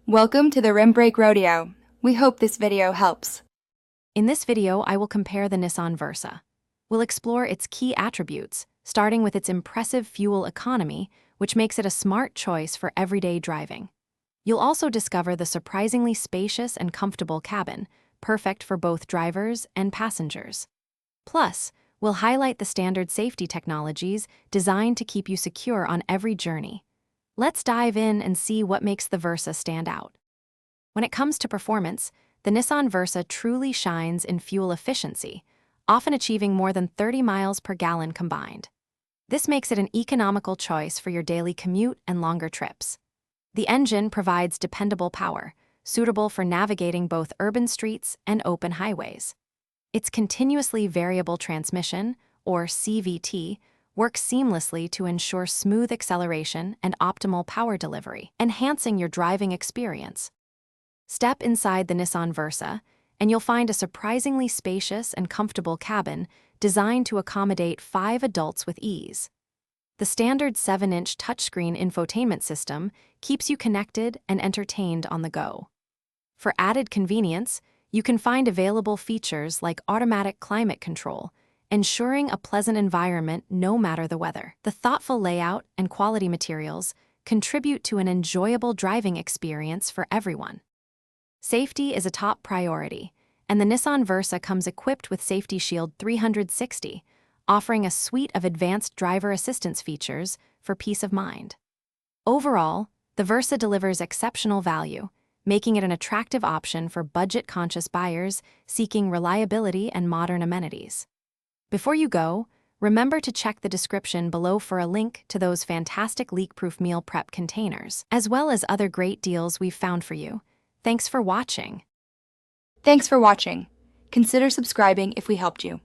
Welcome to the Rim Brake Rodeo. We hope this video helps. In this video, I will compare the Nissan Versa. We'll explore its key attributes, starting with its impressive fuel economy, which makes it a smart choice for everyday driving. You'll also discover the surprisingly spacious and comfortable cabin, perfect for both drivers and passengers. Plus, we'll highlight the standard safety technologies designed to keep you secure on every journey. Let's dive in and see what makes the Versa stand out. When it comes to performance, the Nissan Versa truly shines in fuel efficiency, often achieving more than 30 miles per gallon combined. This makes it an economical choice for your daily commute and longer trips. The engine provides dependable power, suitable for navigating both urban streets and open highways. Its continuously variable transmission, or CVT, works seamlessly to ensure smooth acceleration and optimal power delivery, enhancing your driving experience. Step inside the Nissan Versa, and you'll find a surprisingly spacious and comfortable cabin designed to accommodate 5 adults with ease. The standard 7-inch touchscreen infotainment system keeps you connected and entertained on the go. For added convenience, you can find available features like automatic climate control, ensuring a pleasant environment no matter the weather. The thoughtful layout and quality materials contribute to an enjoyable driving experience for everyone. Safety is a top priority, and the Nissan Versa comes equipped with Safety Shield 360, offering a suite of advanced driver assistance features for peace of mind. Overall, the Versa delivers exceptional value, making it an attractive option for budget-conscious buyers seeking reliability and modern amenities. Before you go, remember to check the description below for a link to those fantastic leak-proof meal prep containers, as well as other great deals we've found for you. Thanks for watching. Thanks for watching. Consider subscribing if we helped you.